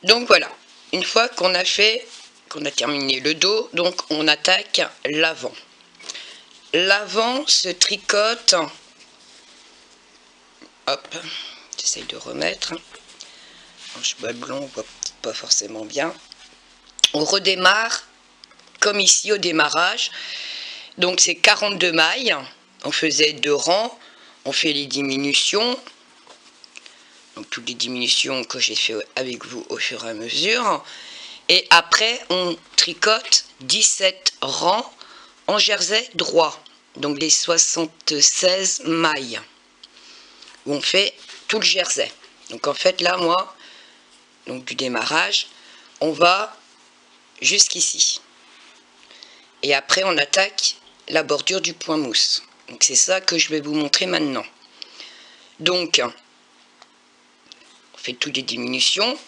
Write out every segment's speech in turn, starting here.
Donc voilà, une fois qu'on a terminé le dos, donc on attaque l'avant. L'avant se tricote, hop, j'essaye de remettre, je vois le blond, on voit pas forcément bien. On redémarre comme ici au démarrage, donc c'est 42 mailles, on faisait 2 rangs, on fait les diminutions, donc toutes les diminutions que j'ai fait avec vous au fur et à mesure, et après on tricote 17 rangs en jersey droit, donc les 76 mailles, où on fait tout le jersey. Donc en fait là moi, donc du démarrage, on va jusqu'ici. Et après on attaque la bordure du point mousse. Donc c'est ça que je vais vous montrer maintenant. Donc on fait toutes les diminutions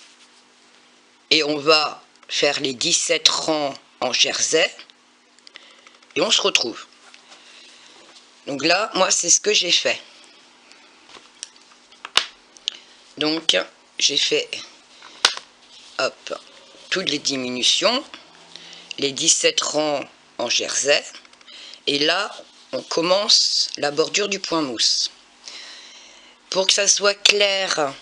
et on va faire les 17 rangs en jersey et on se retrouve. Donc là moi c'est ce que j'ai fait. Donc j'ai fait hop, toutes les diminutions, les 17 rangs en jersey, et là on commence la bordure du point mousse. Pour que ça soit clair,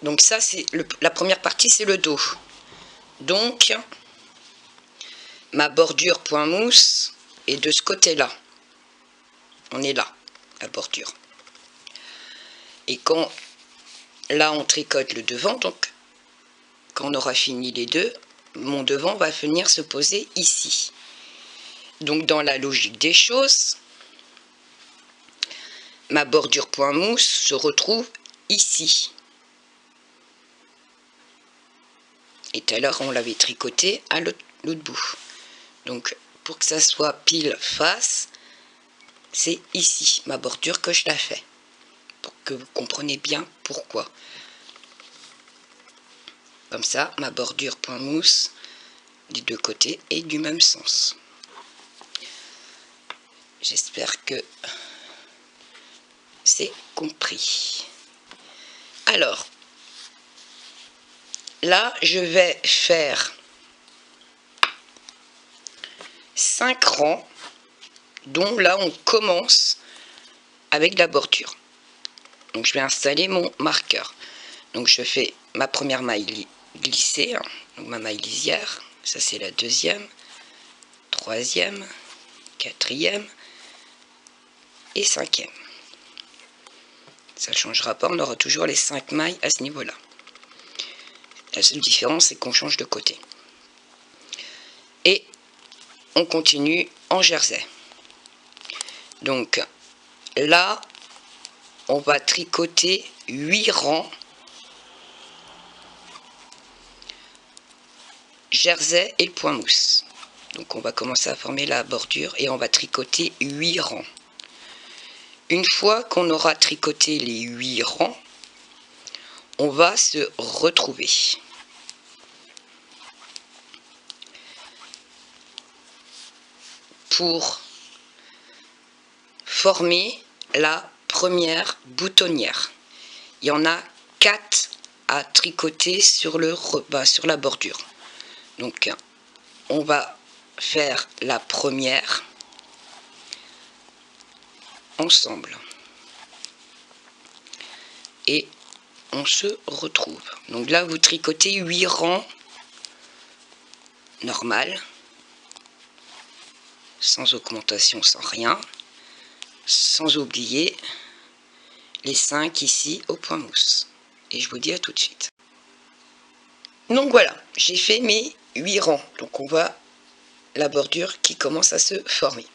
donc ça c'est la première partie, c'est le dos. Donc ma bordure point mousse est de ce côté là, on est là, la bordure. Et quand là on tricote le devant, donc quand on aura fini les deux, mon devant va venir se poser ici. Donc dans la logique des choses, ma bordure point mousse se retrouve ici. Et tout à l'heure on l'avait tricoté à l'autre bout. Donc pour que ça soit pile face, c'est ici ma bordure que je la fais, pour que vous compreniez bien pourquoi. Comme ça ma bordure point mousse des deux côtés est du même sens. J'espère que c'est compris. Alors là je vais faire 5 rangs, dont là on commence avec la bordure. Donc je vais installer mon marqueur. Donc je fais ma première maille glissée, donc ma maille lisière, ça c'est la deuxième, troisième, quatrième et cinquième. Ça ne changera pas, on aura toujours les 5 mailles à ce niveau-là. La seule différence, c'est qu'on change de côté. Et on continue en jersey. Donc là, on va tricoter 8 rangs jersey et le point mousse. Donc on va commencer à former la bordure et on va tricoter 8 rangs. Une fois qu'on aura tricoté les 8 rangs, on va se retrouver. Pour former la première boutonnière. Il y en a 4 à tricoter sur la bordure. Donc on va faire la première ensemble et on se retrouve. Donc là vous tricotez 8 rangs normal, sans augmentation, sans rien, sans oublier les 5 ici au point mousse. Et je vous dis à tout de suite. Donc voilà, j'ai fait mes 8 rangs. Donc on voit la bordure qui commence à se former.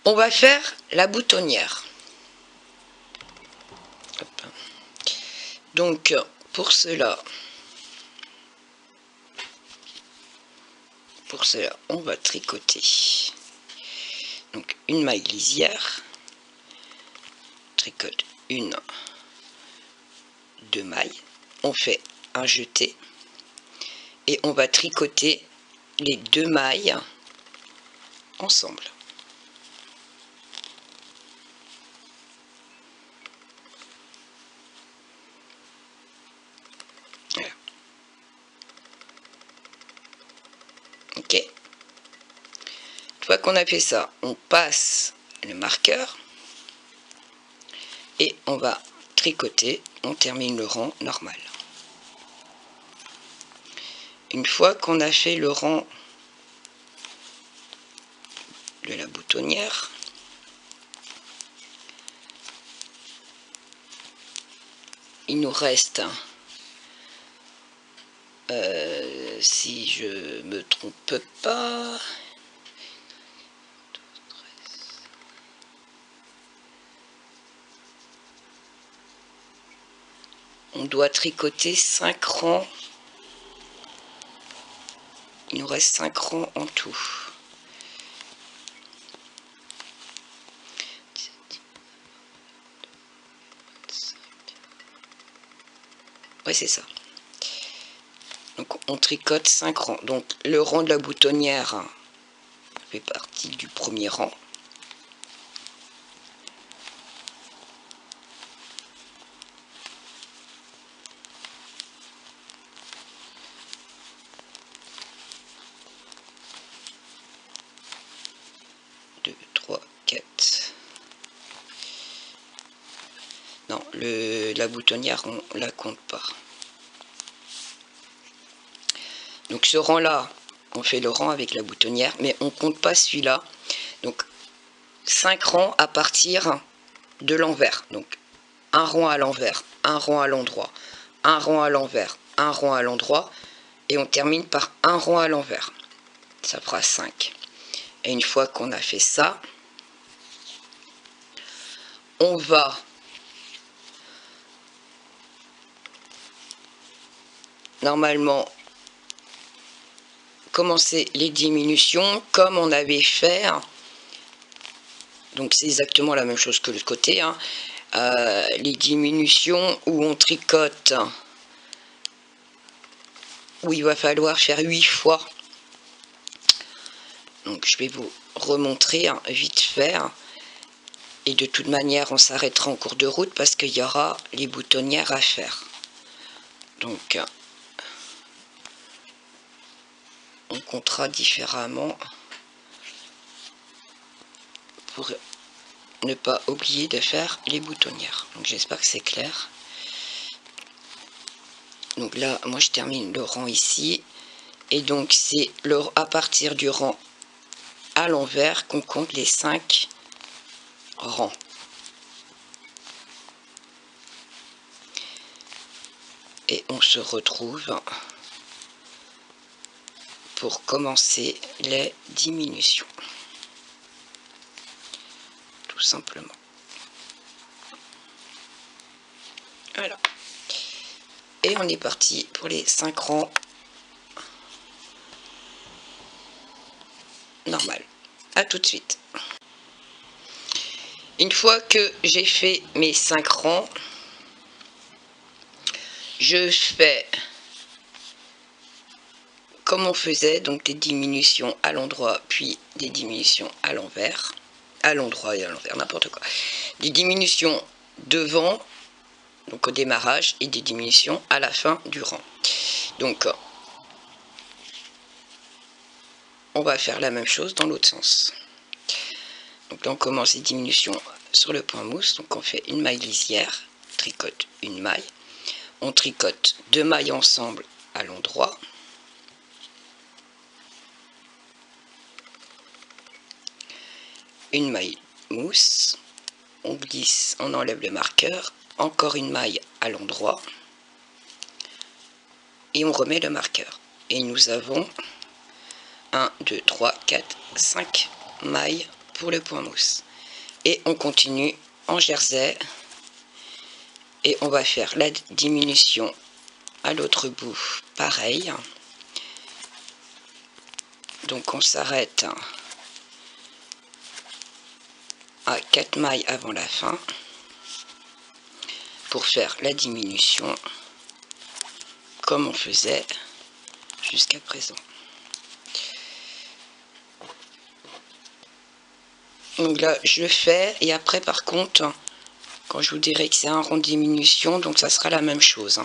On va faire la boutonnière. Hop. Donc pour cela, on va tricoter donc une maille lisière, tricote une, 2 mailles, on fait un jeté et on va tricoter les 2 mailles ensemble. Une fois qu'on a fait ça, on passe le marqueur et on va tricoter, on termine le rang normal. Une fois qu'on a fait le rang de la boutonnière, il nous reste, si je me trompe pas, on doit tricoter 5 rangs. Il nous reste 5 rangs en tout. Ouais, c'est ça. Donc on tricote 5 rangs. Donc le rang de la boutonnière fait partie du premier rang. Deux, trois, 4. Non, la boutonnière, on la compte pas. Donc ce rang-là, on fait le rang avec la boutonnière, mais on compte pas celui-là. Donc 5 rangs à partir de l'envers. Donc un rang à l'envers, un rang à l'endroit, un rang à l'envers, un rang à l'endroit, et on termine par un rang à l'envers. Ça fera 5. Et une fois qu'on a fait ça, on va normalement commencer les diminutions comme on avait fait. Donc c'est exactement la même chose que l'autre côté. Les diminutions où on tricote, où il va falloir faire 8 fois. Donc je vais vous remontrer vite fait. Et de toute manière, on s'arrêtera en cours de route parce qu'il y aura les boutonnières à faire. Donc on comptera différemment pour ne pas oublier de faire les boutonnières. Donc j'espère que c'est clair. Donc là, moi je termine le rang ici. Et donc c'est à partir du rang à l'envers qu'on compte les 5 rangs. Et on se retrouve pour commencer les diminutions. Tout simplement. Voilà. Et on est parti pour les 5 rangs normal. À tout de suite. Une fois que j'ai fait mes 5 rangs, je fais comme on faisait, donc des diminutions à l'endroit, puis des diminutions à l'envers, à l'endroit et à l'envers, n'importe quoi. Des diminutions devant, donc au démarrage, et des diminutions à la fin du rang. Donc, on va faire la même chose dans l'autre sens. Donc là, on commence les diminutions sur le point mousse, donc on fait une maille lisière, tricote une maille, on tricote 2 mailles ensemble à l'endroit, une maille mousse, on glisse, on enlève le marqueur, encore une maille à l'endroit et on remet le marqueur. Et nous avons 1, 2, 3, 4, 5 mailles pour le point mousse. Et on continue en jersey et on va faire la diminution à l'autre bout, pareil. Donc on s'arrête à 4 mailles avant la fin pour faire la diminution comme on faisait jusqu'à présent. Donc là je fais, et après par contre quand je vous dirai que c'est un rond de diminution, donc ça sera la même chose.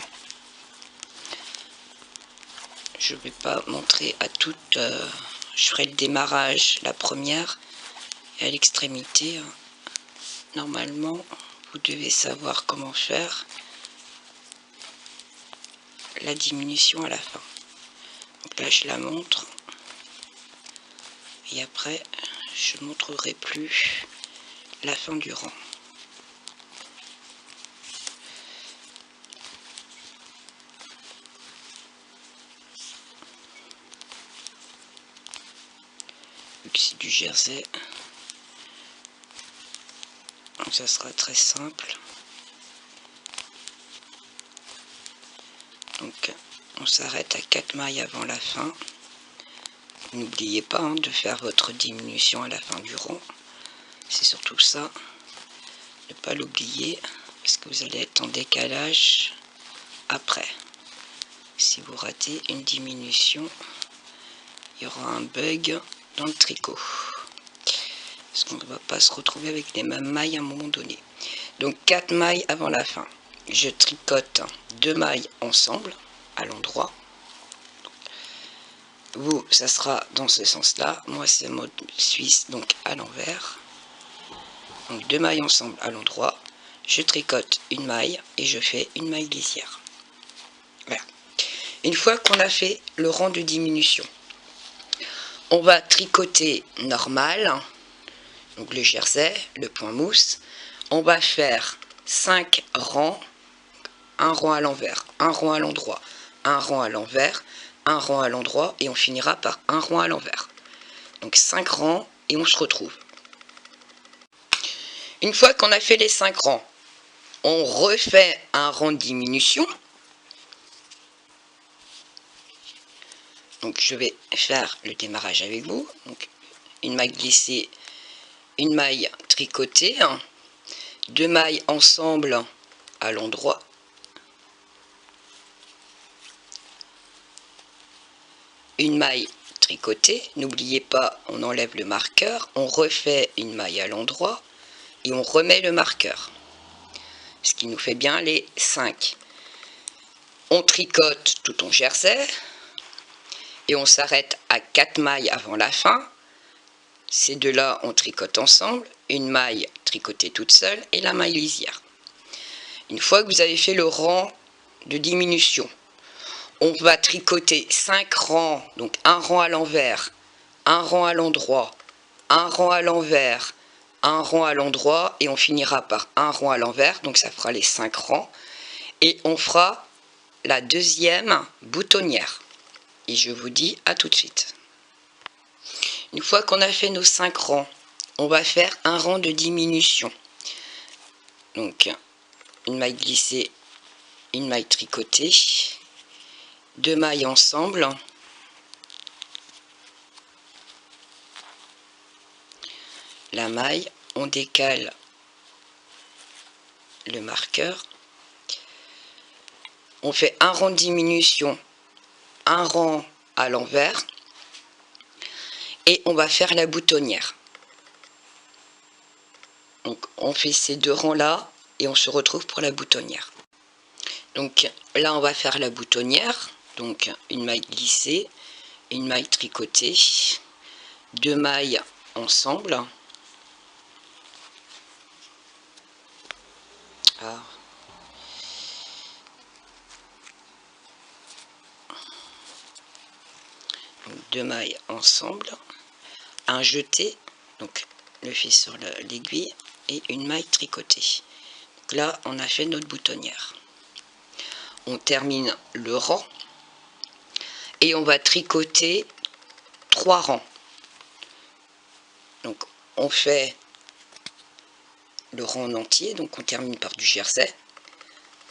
Je ne vais pas montrer à toute je ferai le démarrage, la première, et à l'extrémité, normalement, vous devez savoir comment faire la diminution à la fin. Donc là, je la montre. Et après, je ne montrerai plus la fin du rang. Vu que c'est du jersey, donc ça sera très simple. Donc on s'arrête à 4 mailles avant la fin. N'oubliez pas de faire votre diminution à la fin du rang. C'est surtout ça, ne pas l'oublier, parce que vous allez être en décalage après. Si vous ratez une diminution, il y aura un bug dans le tricot. Parce qu'on ne va pas se retrouver avec les mêmes mailles à un moment donné. Donc 4 mailles avant la fin. Je tricote 2 mailles ensemble à l'endroit. Vous, ça sera dans ce sens-là. Moi, c'est mode suisse, donc à l'envers. Donc 2 mailles ensemble à l'endroit. Je tricote une maille et je fais une maille glissière. Voilà. Une fois qu'on a fait le rang de diminution, on va tricoter normal. Donc le jersey, le point mousse. On va faire 5 rangs. Un rang à l'envers, un rang à l'endroit, un rang à l'envers, un rang à l'endroit, et on finira par un rang à l'envers. Donc 5 rangs, et on se retrouve. Une fois qu'on a fait les 5 rangs, on refait un rang de diminution. Donc je vais faire le démarrage avec vous. Donc une maille glissée, une maille tricotée, 2 mailles ensemble à l'endroit. Une maille tricotée, n'oubliez pas, on enlève le marqueur, on refait une maille à l'endroit et on remet le marqueur, ce qui nous fait bien les 5. On tricote tout en jersey et on s'arrête à 4 mailles avant la fin. Ces deux-là, on tricote ensemble, une maille tricotée toute seule et la maille lisière. Une fois que vous avez fait le rang de diminution, on va tricoter 5 rangs, donc un rang à l'envers, un rang à l'endroit, un rang à l'envers, un rang à l'endroit, et on finira par un rang à l'envers, donc ça fera les 5 rangs, et on fera la deuxième boutonnière. Et je vous dis à tout de suite. Une fois qu'on a fait nos 5 rangs, on va faire un rang de diminution. Donc une maille glissée, une maille tricotée, 2 mailles ensemble, la maille, on décale le marqueur, on fait un rang de diminution, un rang à l'envers, et on va faire la boutonnière. Donc on fait ces 2 rangs là et on se retrouve pour la boutonnière. Donc là on va faire la boutonnière, donc une maille glissée, une maille tricotée, 2 mailles ensemble. Alors, 2 mailles ensemble, un jeté, donc le fil sur l'aiguille, et une maille tricotée. Donc là on a fait notre boutonnière. On termine le rang et on va tricoter 3 rangs. Donc on fait le rang en entier, donc on termine par du jersey.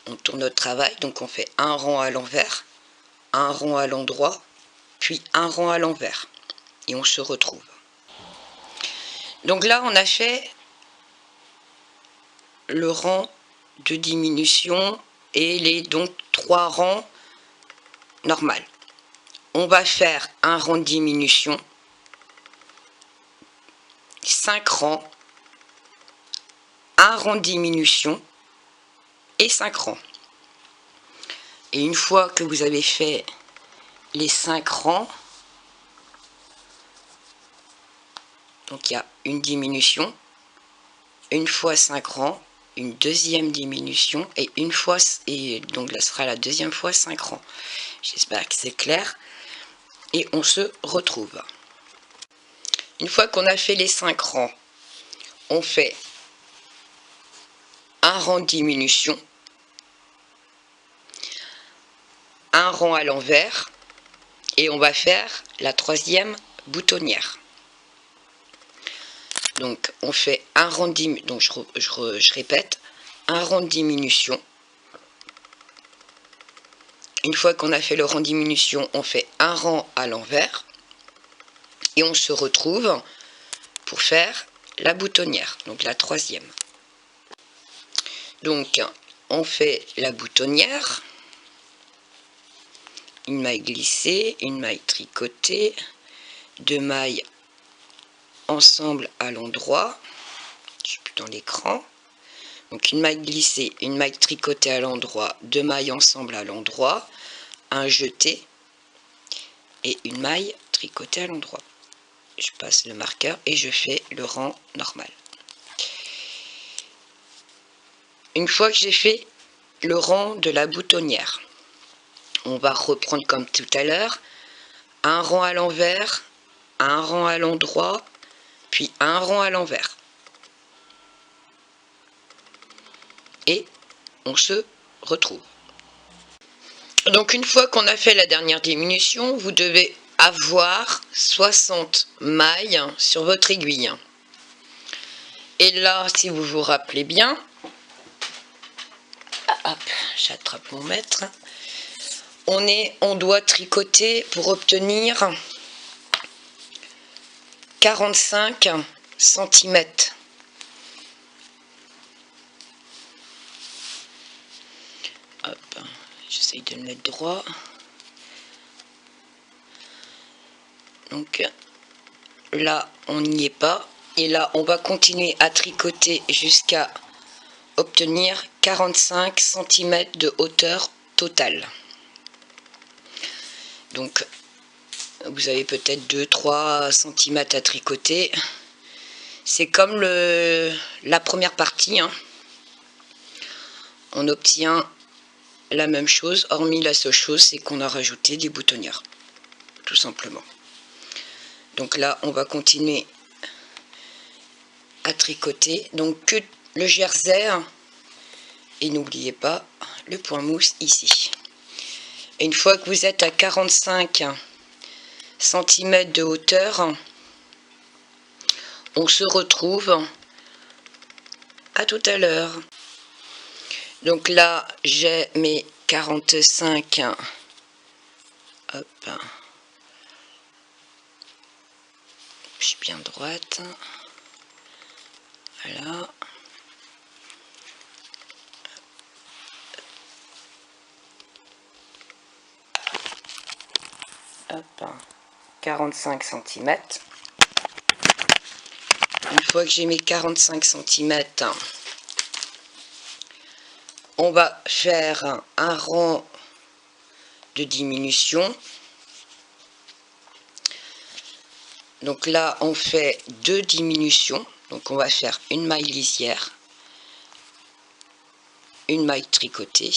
On tourne notre travail, donc on fait un rang à l'envers, un rang à l'endroit, puis un rang à l'envers, et on se retrouve. Donc là on a fait le rang de diminution et les donc 3 rangs normales. On va faire un rang de diminution, 5 rangs, un rang de diminution et 5 rangs. Et une fois que vous avez fait les 5 rangs, Donc il y a une diminution, une fois 5 rangs, une deuxième diminution et une fois, et donc là sera la deuxième fois 5 rangs. J'espère que c'est clair. Et on se retrouve. Une fois qu'on a fait les 5 rangs, on fait un rang de diminution, un rang à l'envers et on va faire la troisième boutonnière. Donc on fait un rang de diminution, donc je répète, un rang de diminution. Une fois qu'on a fait le rang de diminution, on fait un rang à l'envers et on se retrouve pour faire la boutonnière, donc la troisième. Donc on fait la boutonnière, une maille glissée, une maille tricotée, 2 mailles ensemble à l'endroit, je suis plus dans l'écran, donc une maille glissée, une maille tricotée à l'endroit, 2 mailles ensemble à l'endroit, un jeté et une maille tricotée à l'endroit. Je passe le marqueur et je fais le rang normal. Une fois que j'ai fait le rang de la boutonnière, on va reprendre comme tout à l'heure, un rang à l'envers, un rang à l'endroit, puis un rang à l'envers. Et on se retrouve. Donc une fois qu'on a fait la dernière diminution, vous devez avoir 60 mailles sur votre aiguille. Et là, si vous vous rappelez bien, hop, j'attrape mon mètre, on doit tricoter pour obtenir 45 cm. Hop, j'essaye de le mettre droit. Donc là, on n'y est pas. Et là, on va continuer à tricoter jusqu'à obtenir 45 cm de hauteur totale. Donc, vous avez peut-être 2-3 cm à tricoter. C'est comme la première partie, hein. On obtient la même chose, hormis la seule chose, c'est qu'on a rajouté des boutonnières, tout simplement. Donc là, on va continuer à tricoter. Donc que le jersey, et n'oubliez pas le point mousse ici. Et une fois que vous êtes à 45 cm de hauteur, on se retrouve à tout à l'heure. Donc là, j'ai mes 45. Hop. Je suis bien droite. Voilà. Hop. 45 cm. Une fois que j'ai mes 45 cm, on va faire un rang de diminution. Donc là, on fait 2 diminutions. Donc on va faire une maille lisière, une maille tricotée,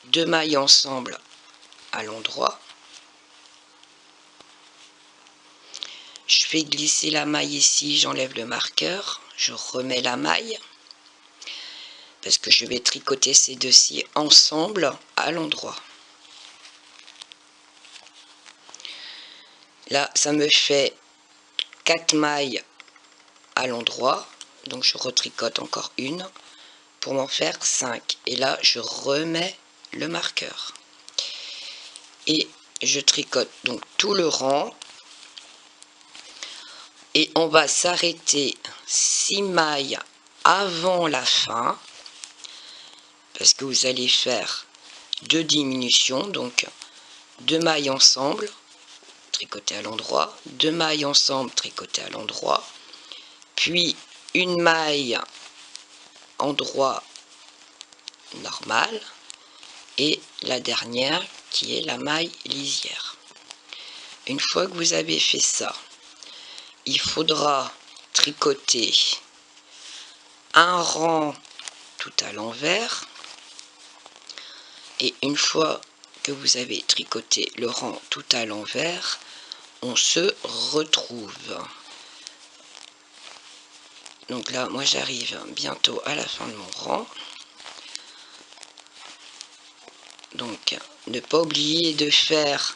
2 mailles ensemble à l'endroit. Je fais glisser la maille ici, j'enlève le marqueur, je remets la maille parce que je vais tricoter ces deux-ci ensemble à l'endroit. Là, ça me fait 4 mailles à l'endroit, donc je retricote encore une pour m'en faire 5. Et là, je remets le marqueur. Et je tricote donc tout le rang. Et on va s'arrêter 6 mailles avant la fin, parce que vous allez faire 2 diminutions, donc 2 mailles ensemble, tricotées à l'endroit, 2 mailles ensemble, tricotées à l'endroit, puis une maille endroit normal, et la dernière qui est la maille lisière. Une fois que vous avez fait ça, il faudra tricoter un rang tout à l'envers, et une fois que vous avez tricoté le rang tout à l'envers, on se retrouve. Donc là, moi j'arrive bientôt à la fin de mon rang. Donc, ne pas oublier de faire,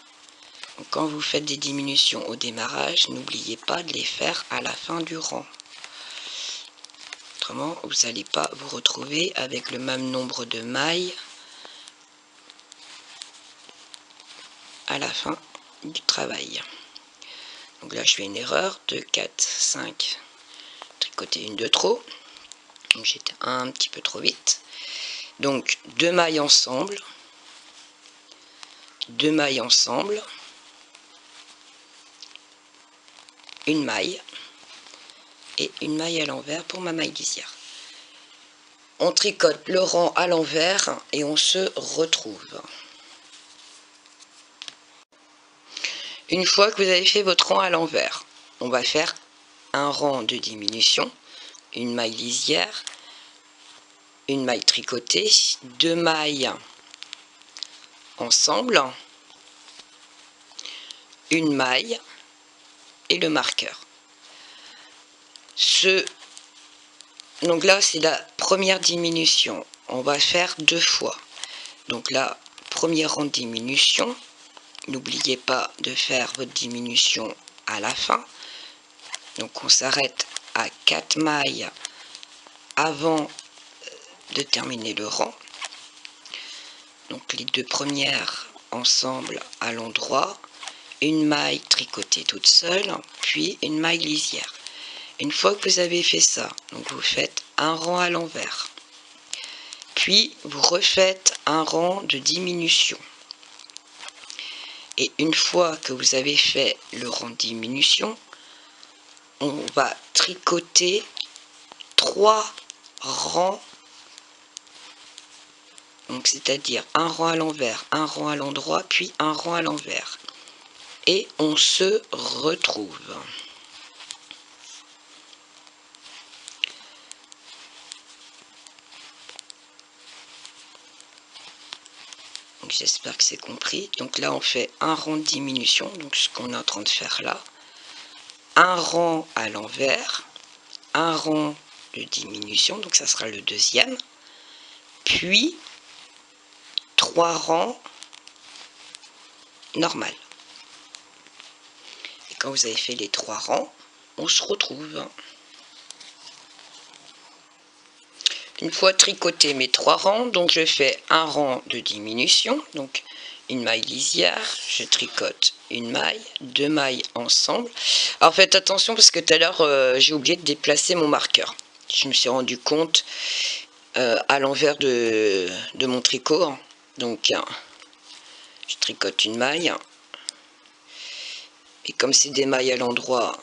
quand vous faites des diminutions au démarrage, n'oubliez pas de les faire à la fin du rang. Autrement, vous n'allez pas vous retrouver avec le même nombre de mailles à la fin du travail. Donc là, je fais une erreur, 2, 4, 5, tricoter une de trop. Donc j'étais un petit peu trop vite. Donc 2 mailles ensemble, 2 mailles ensemble, une maille et une maille à l'envers pour ma maille lisière. On tricote le rang à l'envers et on se retrouve. Une fois que vous avez fait votre rang à l'envers, on va faire un rang de diminution, une maille lisière, une maille tricotée, 2 mailles ensemble, une maille et le marqueur. Donc là, c'est la première diminution. On va faire 2 fois. Donc là, premier rang de diminution. N'oubliez pas de faire votre diminution à la fin. Donc on s'arrête à 4 mailles avant de terminer le rang. Donc les 2 premières ensemble à l'endroit, une maille tricotée toute seule, puis une maille lisière. Une fois que vous avez fait ça, donc vous faites un rang à l'envers, puis vous refaites un rang de diminution. Et une fois que vous avez fait le rang de diminution, on va tricoter 3 rangs, donc c'est-à-dire un rang à l'envers, un rang à l'endroit, puis un rang à l'envers. Et on se retrouve. J'espère que c'est compris. Donc là, on fait un rang de diminution, donc ce qu'on est en train de faire là. Un rang à l'envers, un rang de diminution, donc ça sera le deuxième. Puis 3 rangs normal. Et quand vous avez fait les 3 rangs, on se retrouve. Une fois tricoté mes 3 rangs, donc je fais un rang de diminution, donc une maille lisière, je tricote une maille, 2 mailles ensemble. Alors faites attention parce que tout à l'heure j'ai oublié de déplacer mon marqueur. Je me suis rendu compte à l'envers de mon tricot. Donc je tricote une maille. Et comme c'est des mailles à l'endroit,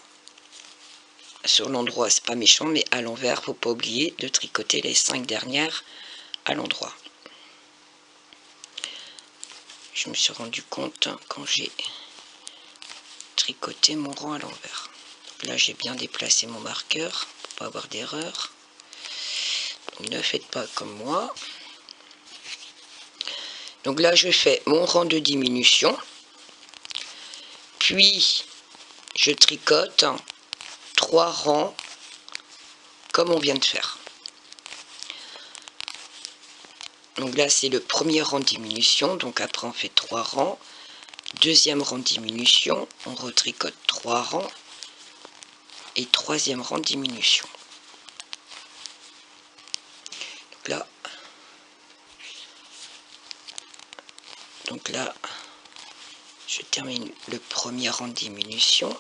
sur l'endroit c'est pas méchant, mais à l'envers, faut pas oublier de tricoter les 5 dernières à l'endroit. Je me suis rendu compte quand j'ai tricoté mon rang à l'envers. Là j'ai bien déplacé mon marqueur pour pas avoir d'erreur. Ne faites pas comme moi. Donc là je fais mon rang de diminution, puis je tricote 3 rangs comme on vient de faire. Donc là c'est le premier rang de diminution, donc après on fait 3 rangs. Deuxième rang de diminution, on retricote 3 rangs. Et troisième rang de diminution. Donc là, je termine le premier rang de diminution.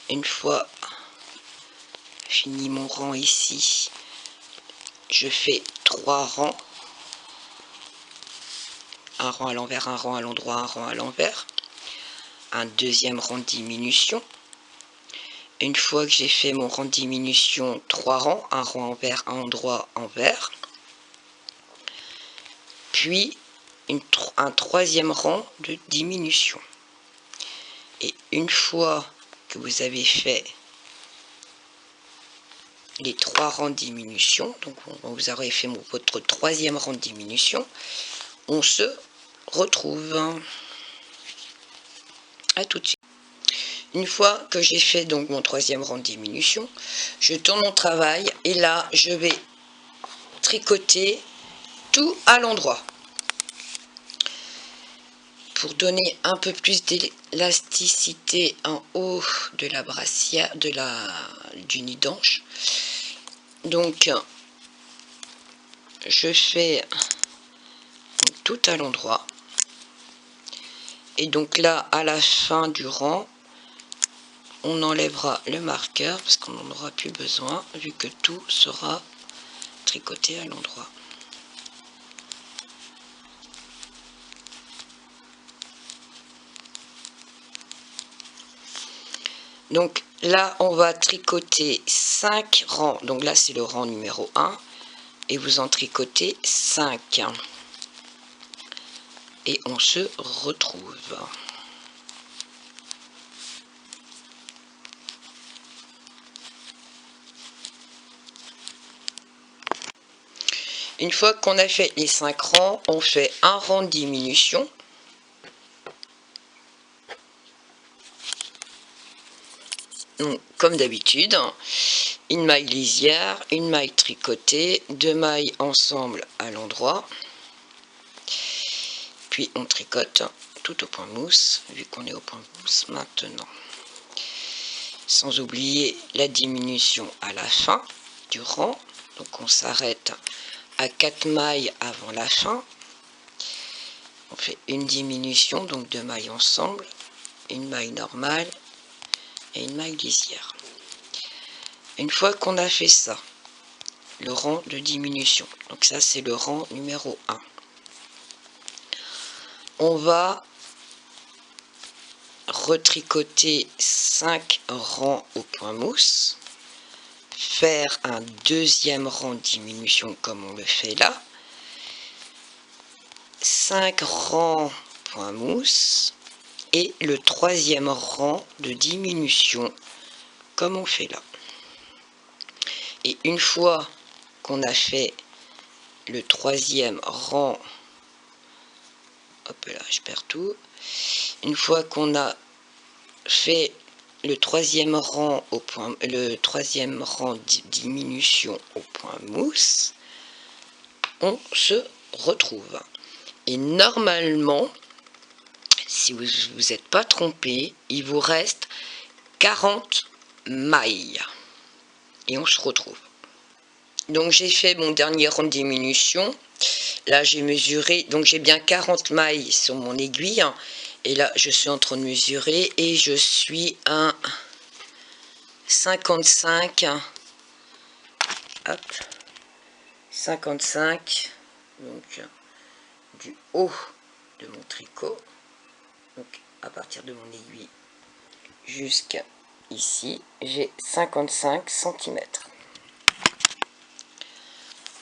Une fois fini mon rang ici, je fais 3 rangs. Un rang à l'envers, un rang à l'endroit, un rang à l'envers. Un deuxième rang de diminution. Une fois que j'ai fait mon rang de diminution, 3 rangs, un rang envers, un endroit, envers. Puis un troisième rang de diminution. Et une fois que vous avez fait les 3 rangs de diminution, donc vous aurez fait votre 3e rang de diminution, on se retrouve. À tout de suite. Une fois que j'ai fait donc mon 3e rang de diminution, je tourne mon travail et là je vais tricoter tout à l'endroit pour donner un peu plus d'élasticité en haut de la brassière, du nid d'anche. Donc je fais tout à l'endroit et donc là à la fin du rang on enlèvera le marqueur parce qu'on n'en aura plus besoin vu que tout sera tricoté à l'endroit. Donc là on va tricoter 5 rangs, donc là c'est le rang numéro 1 et vous en tricotez 5 et on se retrouve. Une fois qu'on a fait les 5 rangs, on fait un rang de diminution. Donc, comme d'habitude, une maille lisière, une maille tricotée, 2 mailles ensemble à l'endroit. Puis on tricote tout au point mousse, vu qu'on est au point mousse maintenant. Sans oublier la diminution à la fin du rang. Donc on s'arrête à 4 mailles avant la fin. On fait une diminution, donc 2 mailles ensemble, une maille normale et une maille lisière. Une fois qu'on a fait ça, le rang de diminution, donc ça c'est le rang numéro 1, on va retricoter 5 rangs au point mousse, faire un 2e rang de diminution comme on le fait là, 5 rangs point mousse et le 3e rang de diminution comme on fait là. Et une fois qu'on a fait le 3e rang, hop là je perds tout, une fois qu'on a fait le 3e rang au point, le 3e rang de diminution au point mousse, on se retrouve. Et normalement, si vous vous êtes pas trompé, il vous reste 40 mailles. Et on se retrouve. Donc j'ai fait mon dernier rang de diminution. Là j'ai mesuré, donc j'ai bien 40 mailles sur mon aiguille. Et là je suis en train de mesurer et je suis à 55. Hop. 55. Donc du haut de mon tricot. Donc à partir de mon aiguille jusqu'à ici, j'ai 55 cm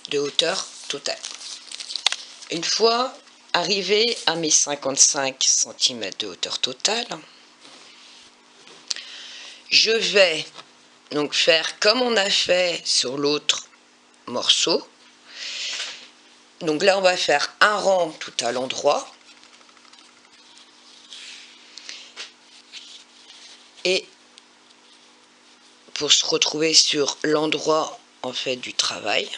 de hauteur totale. Une fois arrivé à mes 55 cm de hauteur totale, je vais donc faire comme on a fait sur l'autre morceau. Donc là on va faire un rang tout à l'endroit et pour se retrouver sur l'endroit en fait du travail,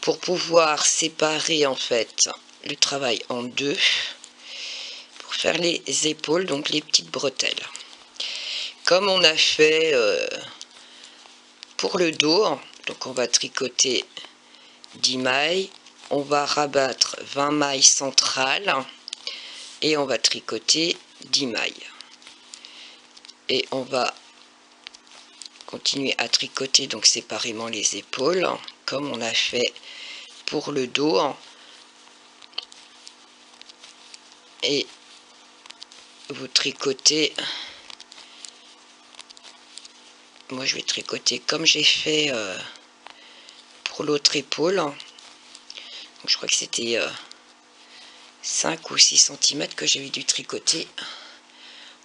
pour pouvoir séparer en fait le travail en deux, pour faire les épaules, donc les petites bretelles comme on a fait pour le dos. Donc on va tricoter 10 mailles, on va rabattre 20 mailles centrales et on va tricoter 10 mailles et on va continuer à tricoter donc séparément les épaules comme on a fait pour le dos et vous tricotez. Moi je vais tricoter comme j'ai fait pour l'autre épaule. Donc, je crois que c'était 5 ou 6 cm que j'avais dû tricoter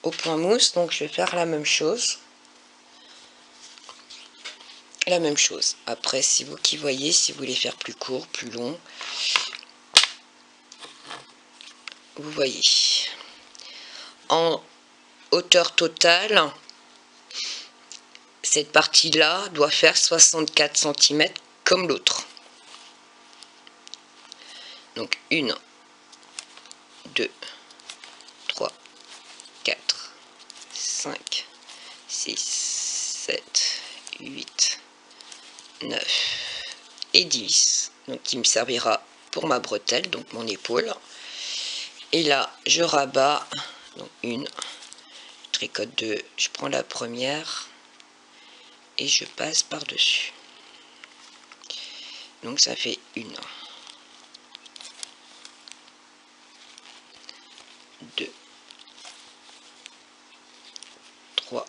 au point mousse. Donc je vais faire la même chose. Après, c'est vous qui voyez si vous voulez faire plus court, plus long. Vous voyez. En hauteur totale, cette partie-là doit faire 64 cm comme l'autre. Donc 1, 2, 3, 4, 5, 6, 7, 8, 9 et 10. Donc qui me servira pour ma bretelle, donc mon épaule. Et là, je rabats. Donc une, je tricote 2, je prends la première et je passe par-dessus. Donc ça fait 1, 2, 3,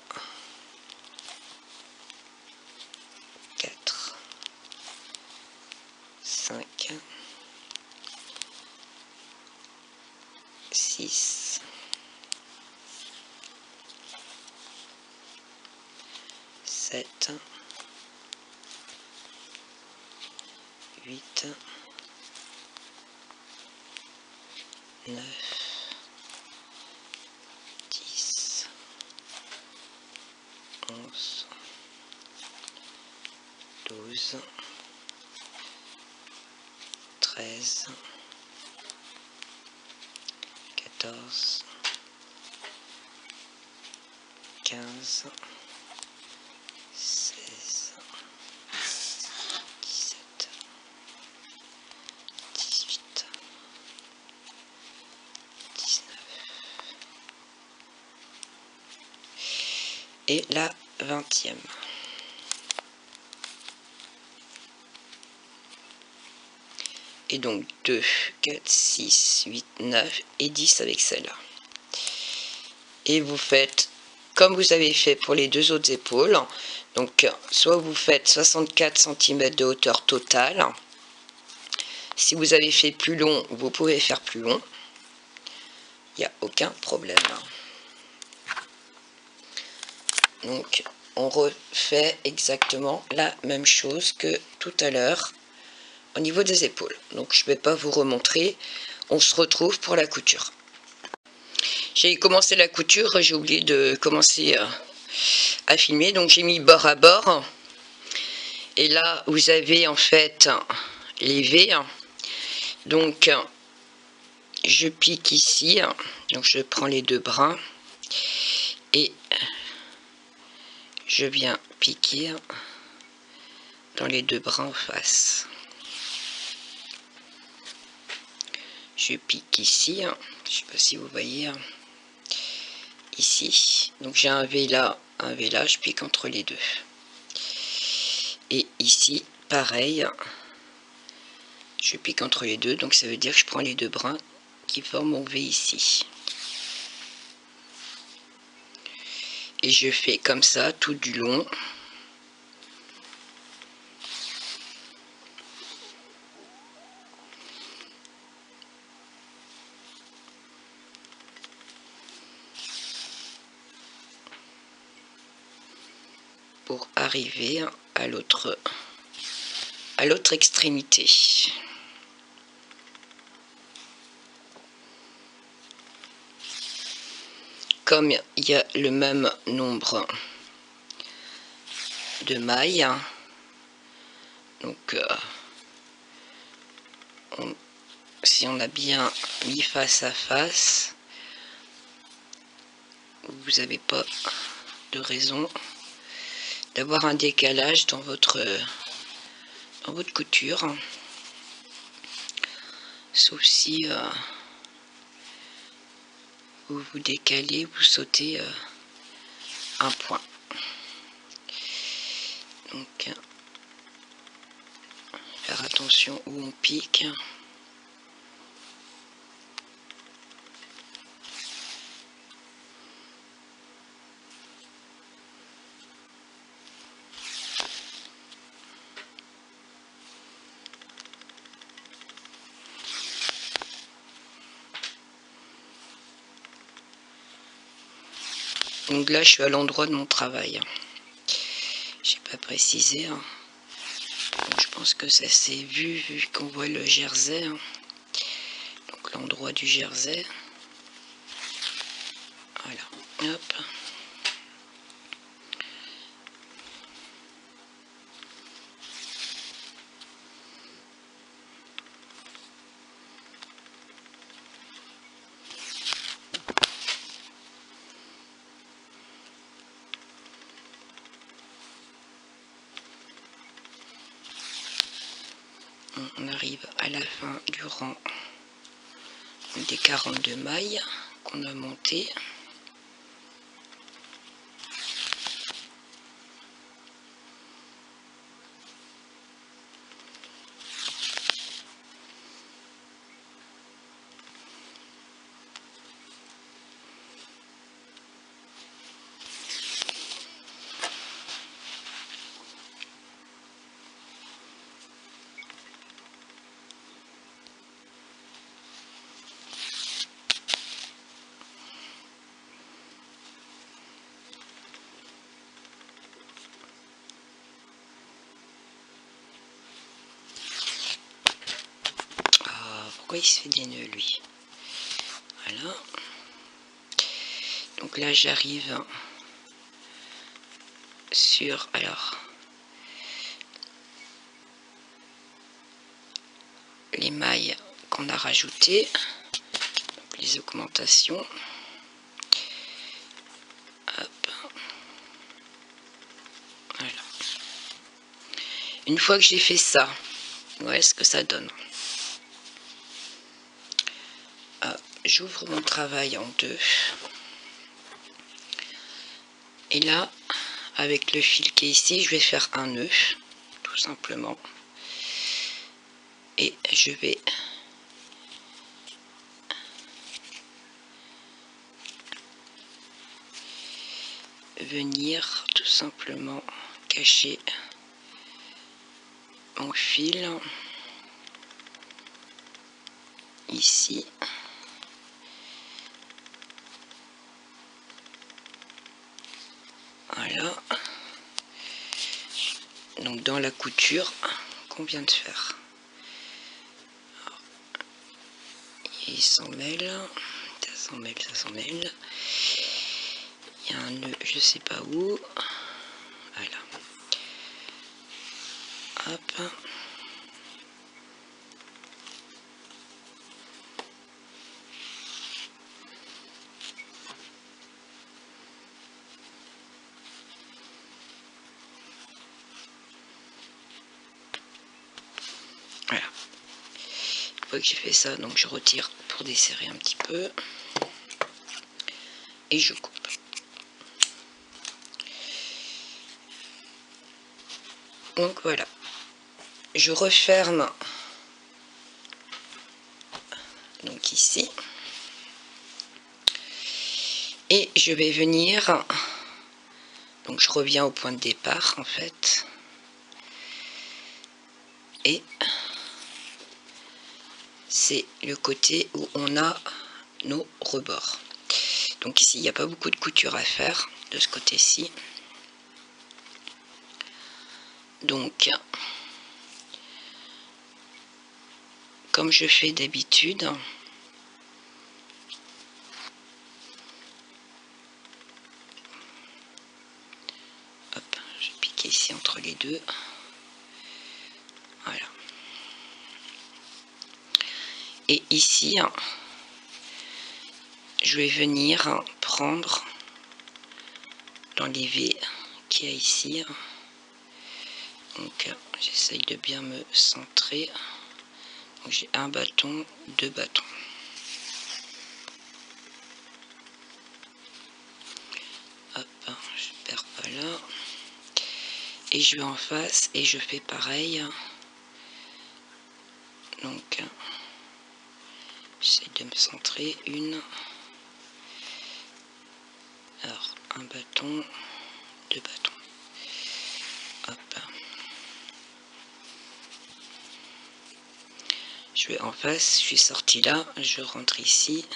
4, 5, 6, 7, 8, 9, 10, 11, 12, 13, 14, 15, 16, 17, 18, 19 et la 20e. Et donc 2, 4, 6, 8, 9 et 10 avec celle-là. Et vous faites comme vous avez fait pour les deux autres épaules. Donc soit vous faites 64 cm de hauteur totale. Si vous avez fait plus long, vous pouvez faire plus long. Il n'y a aucun problème. Donc on refait exactement la même chose que tout à l'heure au niveau des épaules. Donc je ne vais pas vous remontrer. On se retrouve pour la couture. J'ai commencé la couture, j'ai oublié de commencer à filmer. Donc j'ai mis bord à bord. Et là vous avez en fait les V. Donc je pique ici. Donc je prends les deux brins. Et je viens piquer dans les deux brins en face. Je pique ici, je ne sais pas si vous voyez, ici. Donc j'ai un V là, je pique entre les deux. Et ici, pareil, je pique entre les deux, donc ça veut dire que je prends les deux brins qui forment mon V ici. Et je fais comme ça tout du long. Pour arriver à l'autre extrémité. Comme il y a le même nombre de mailles, donc si on a bien mis face à face, vous n'avez pas de raison d'avoir un décalage dans votre couture, sauf si vous vous décalez, vous sautez un point. Donc faire attention où on pique. Donc là je suis à l'endroit de mon travail. J'ai pas précisé. Donc, je pense que ça s'est vu qu'on voit le jersey. Donc l'endroit du jersey. Voilà. Hop. On arrive à la fin du rang des 42 mailles qu'on a monté. Pourquoi il se fait des nœuds lui? Voilà. Donc là j'arrive sur les mailles qu'on a rajoutées, donc les augmentations. Hop. Voilà. Une fois que j'ai fait ça, voilà ce que ça donne. J'ouvre mon travail en deux. Et là, avec le fil qui est ici, je vais faire un nœud, tout simplement. Et je vais venir tout simplement cacher mon fil ici. Voilà. Donc dans la couture qu'on vient de faire. Alors, il s'en mêle, ça s'en mêle, ça s'en mêle. Il y a un nœud, je sais pas où. Voilà. Hop. Voilà. Une fois que j'ai fait ça, donc je retire pour desserrer un petit peu. Et je coupe. Donc voilà. Je referme. Donc ici. Et je vais venir. Donc je reviens au point de départ en fait. Et c'est le côté où on a nos rebords. Donc ici il n'y a pas beaucoup de couture à faire de ce côté-ci. Donc comme je fais d'habitude, hop, je vais piquer ici entre les deux. Voilà. Et ici, je vais venir prendre l'enlevé qu'il y a ici. Donc j'essaye de bien me centrer. Donc j'ai un bâton, deux bâtons. Hop, je perds pas là. Et je vais en face et je fais pareil. Donc j'essaie de me centrer. Une. Alors un bâton, deux bâtons. Hop. Je vais en face, je suis sorti là, je rentre ici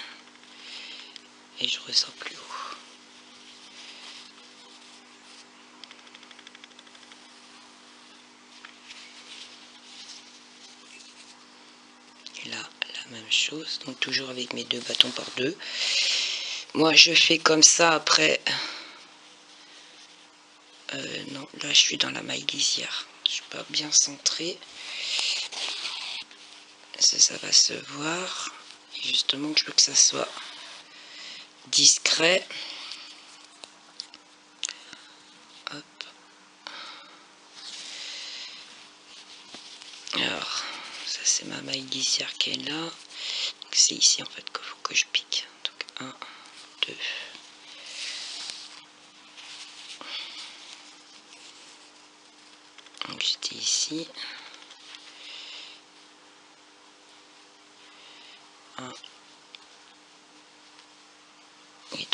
et je ressors plus haut. même chose, donc toujours avec mes 2 bâtons par 2. Moi je fais comme ça après. Non, là je suis dans la maille lisière, je suis pas bien centrée, ça va se voir, et justement je veux que ça soit discret. Hop. Alors ça c'est ma maille lisière qui est là, c'est ici en fait qu'il faut que je pique, donc 1, 2. Donc j'étais ici, 1 et 2.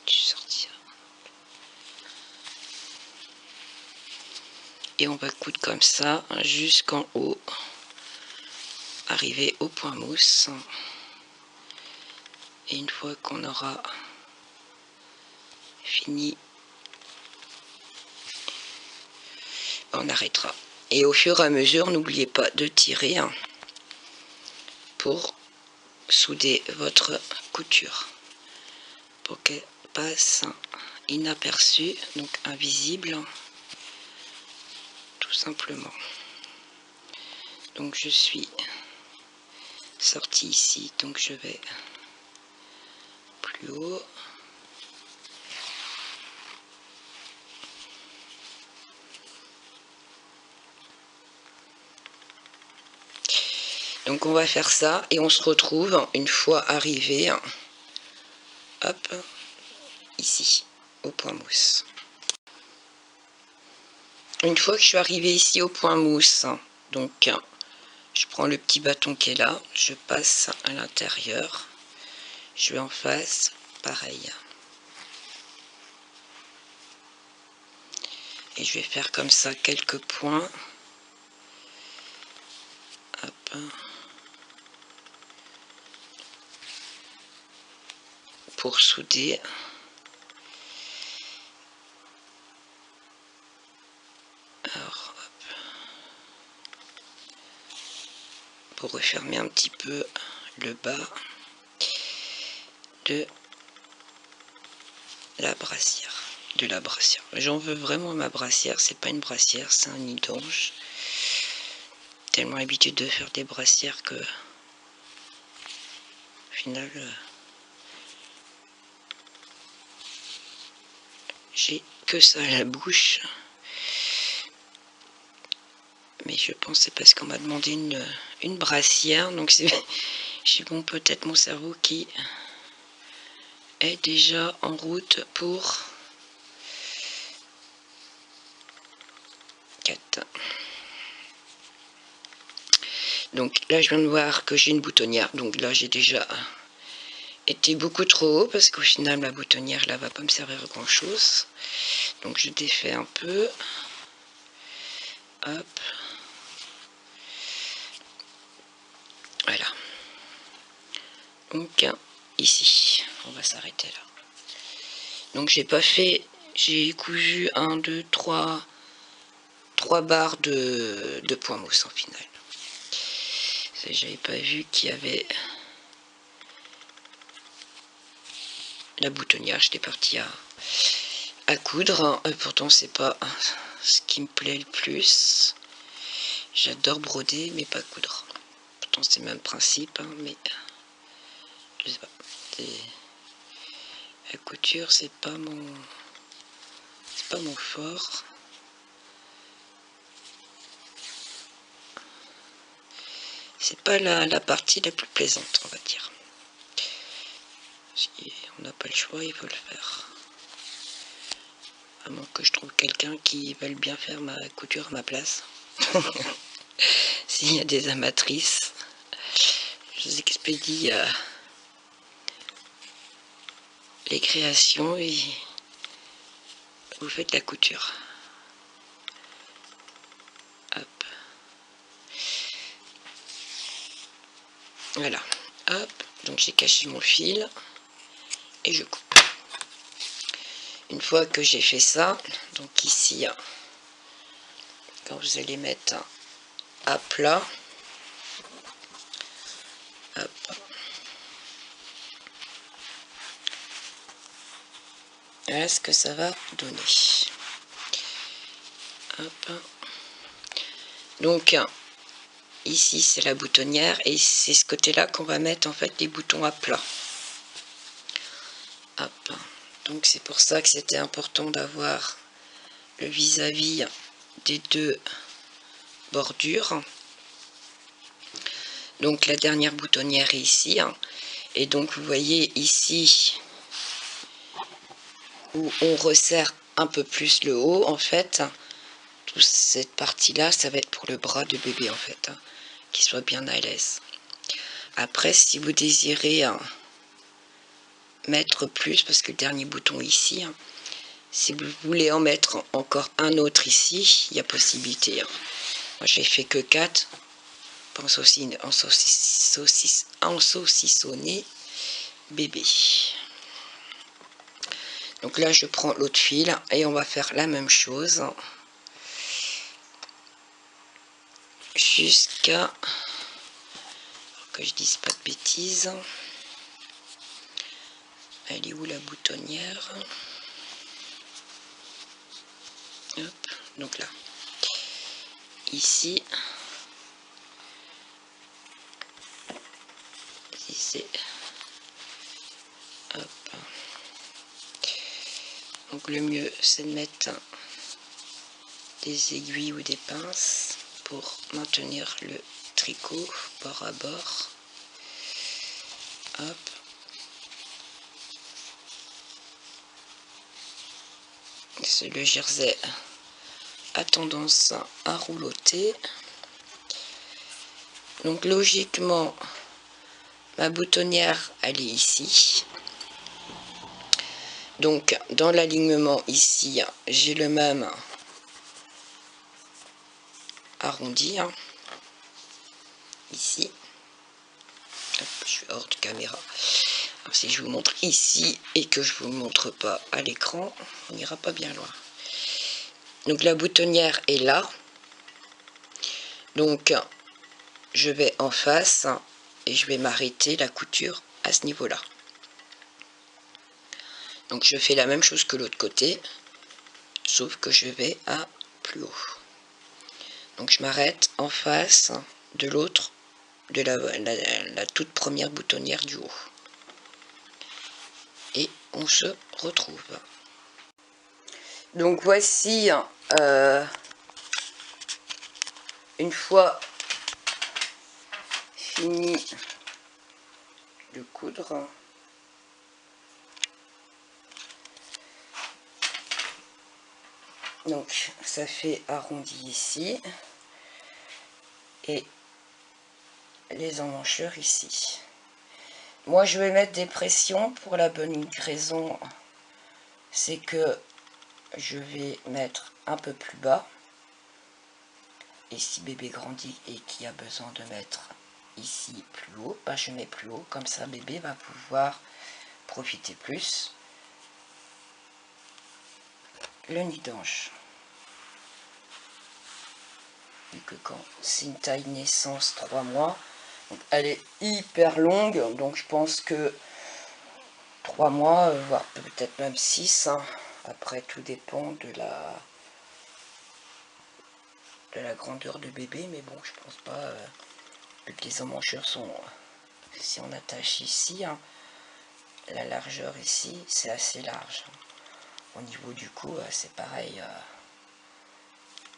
Je suis sortie. Et on va coudre comme ça jusqu'en haut, arriver au point mousse. Et une fois qu'on aura fini, on arrêtera. Et au fur et à mesure, n'oubliez pas de tirer pour souder votre couture, pour qu'elle passe inaperçue, donc invisible, tout simplement. Donc je suis sortie ici, donc je vais plus haut. Donc on va faire ça et on se retrouve une fois arrivé, hop, ici, au point mousse. Une fois que je suis arrivée ici au point mousse, donc je prends le petit bâton qui est là, je passe à l'intérieur, je vais en face, pareil. Et je vais faire comme ça quelques points. Hop. Pour souder. Alors, hop. Pour refermer un petit peu le bas de la brassière. J'en veux vraiment ma brassière, c'est pas une brassière, c'est un nid d'ange. Tellement habitude de faire des brassières que au final j'ai que ça à la bouche. Mais je pense c'est parce qu'on m'a demandé une brassière, donc c'est bon, peut-être mon cerveau qui est déjà en route pour 4. Donc là je viens de voir que j'ai une boutonnière, donc là j'ai déjà été beaucoup trop haut parce qu'au final la boutonnière là va pas me servir à grand chose. Donc je défais un peu, hop, voilà. Donc ici on va s'arrêter là. Donc j'ai pas fait, j'ai cousu 1, 2, 3 barres de point mousse en final. J'avais pas vu qu'il y avait la boutonnière, j'étais partie à coudre. Pourtant c'est pas ce qui me plaît le plus. J'adore broder mais pas coudre. Pourtant c'est le même principe, mais je sais pas. La couture c'est pas mon fort. C'est pas la partie la plus plaisante, on va dire. Si on n'a pas le choix, il faut le faire. À moins que je trouve quelqu'un qui veuille bien faire ma couture à ma place. S'il y a des amatrices, je vous expédie les créations et vous faites la couture. Hop. Voilà. Hop. Donc j'ai caché mon fil et je coupe. Une fois que j'ai fait ça, donc ici, quand vous allez mettre à plat. Hop. Voilà ce que ça va donner. Hop. Donc ici c'est la boutonnière et c'est ce côté là qu'on va mettre en fait les boutons à plat. Hop. Donc c'est pour ça que c'était important d'avoir le vis-à-vis des deux bordures. Donc la dernière boutonnière est ici, et donc vous voyez ici où on resserre un peu plus le haut, en fait toute cette partie là ça va être pour le bras de bébé en fait, qu'il soit bien à l'aise. Après si vous désirez mettre plus, parce que le dernier bouton ici, si vous voulez en mettre encore un autre ici, il y a possibilité. Moi j'ai fait que 4 pour en saucissonner bébé. Donc là je prends l'autre fil et on va faire la même chose jusqu'à que je dise pas de bêtises. Elle est où la boutonnière? Hop, donc là ici c'est hop. Donc le mieux c'est de mettre des aiguilles ou des pinces pour maintenir le tricot bord à bord. Hop. Le jersey a tendance à roulotter. Donc logiquement ma boutonnière elle est ici. Donc dans l'alignement ici j'ai le même arrondi ici. Hop, je suis hors de caméra. Alors, si je vous montre ici et que je vous montre pas à l'écran, on n'ira pas bien loin. Donc la boutonnière est là. Donc je vais en face et je vais m'arrêter la couture à ce niveau là. Donc je fais la même chose que l'autre côté, sauf que je vais à plus haut. Donc je m'arrête en face de l'autre, de la toute première boutonnière du haut. Et on se retrouve. Donc voici une fois fini de coudre. Donc ça fait arrondi ici et les emmanchures ici. Moi je vais mettre des pressions pour la bonne raison, c'est que je vais mettre un peu plus bas. Et si bébé grandit et qui a besoin de mettre ici plus haut, bah je mets plus haut, comme ça bébé va pouvoir profiter plus. Le nid d'ange, vu que quand c'est une taille naissance 3 mois, donc elle est hyper longue, donc je pense que 3 mois, voire peut-être même 6, après tout dépend de la grandeur de bébé, mais bon je pense pas, vu que les emmanchures sont, si on attache ici, la largeur ici c'est assez large. Au niveau du cou c'est pareil,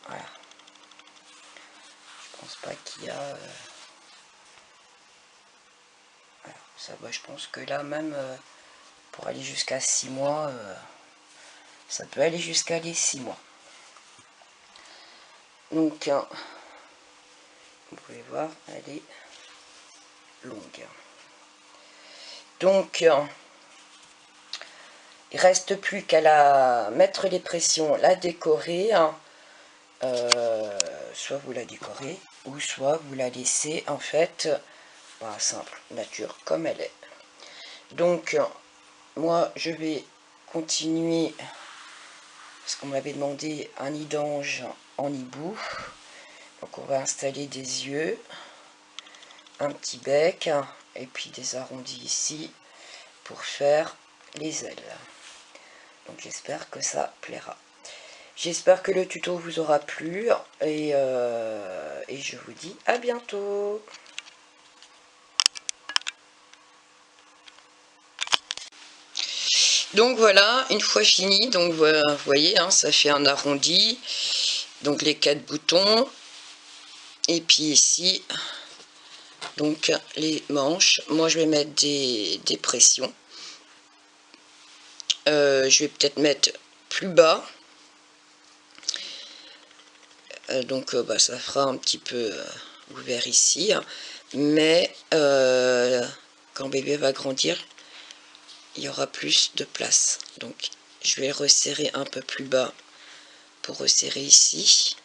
voilà. Je pense pas qu'il y a voilà, ça va. Je pense que là même pour aller jusqu'à 6 mois, ça peut aller jusqu'à les 6 mois. Donc vous pouvez voir, elle est longue. Donc il reste plus qu'à mettre les pressions, la décorer, soit vous la décorez ou soit vous la laissez en fait simple, nature comme elle est. Donc moi je vais continuer, parce qu'on m'avait demandé un nid d'ange en hibou. Donc on va installer des yeux, un petit bec et puis des arrondis ici pour faire les ailes. Donc j'espère que ça plaira. J'espère que le tuto vous aura plu et je vous dis à bientôt. Donc voilà, une fois fini, donc vous voyez, hein, ça fait un arrondi, donc les 4 boutons, et puis ici, donc les manches. Moi je vais mettre des pressions, je vais peut-être mettre plus bas, donc bah, ça fera un petit peu ouvert ici, mais quand bébé va grandir, il y aura plus de place. Donc je vais resserrer un peu plus bas pour resserrer ici,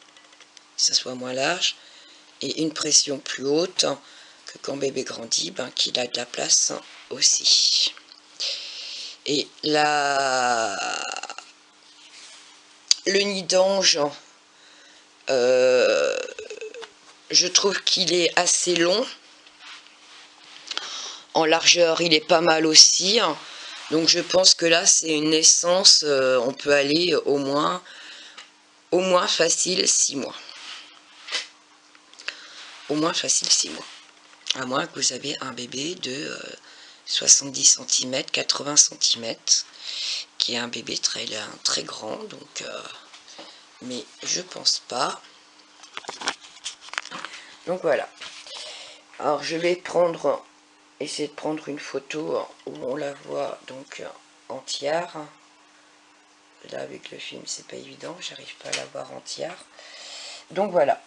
que ça soit moins large, et une pression plus haute, que quand bébé grandit, ben, qu'il a de la place aussi. Et là, le nid d'ange, je trouve qu'il est assez long. En largeur, il est pas mal aussi. Donc je pense que là, c'est une naissance, on peut aller au moins facile 6 mois. Au moins facile 6 mois. À moins que vous avez un bébé de 70 cm, 80 cm, qui est un bébé très grand, donc mais je pense pas. Donc voilà. Alors je vais essayer de prendre une photo où on la voit donc entière. Là avec le film c'est pas évident, j'arrive pas à la voir entière. Donc voilà.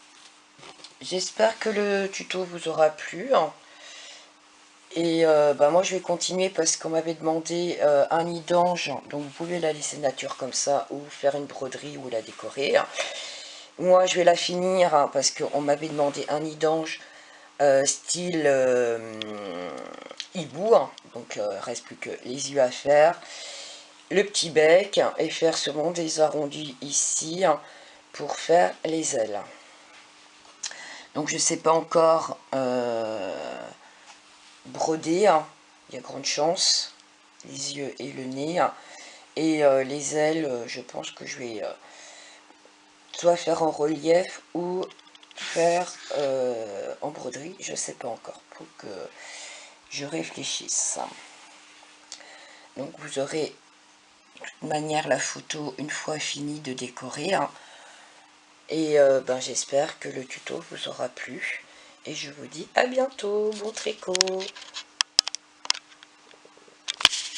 J'espère que le tuto vous aura plu. Et bah moi je vais continuer parce qu'on m'avait demandé un nid d'ange, donc vous pouvez la laisser nature comme ça ou faire une broderie ou la décorer. Moi je vais la finir hein, parce qu'on m'avait demandé un nid d'ange style hibou, hein. Donc reste plus que les yeux à faire, le petit bec et faire seulement des arrondis ici hein, pour faire les ailes. Donc je sais pas encore broder, hein. Il y a grande chance, les yeux et le nez, hein. Et les ailes, je pense que je vais soit faire en relief ou faire en broderie, je sais pas encore, pour que je réfléchisse. Donc vous aurez de toute manière la photo une fois fini de décorer, hein. Et ben, j'espère que le tuto vous aura plu et je vous dis à bientôt, bon tricot.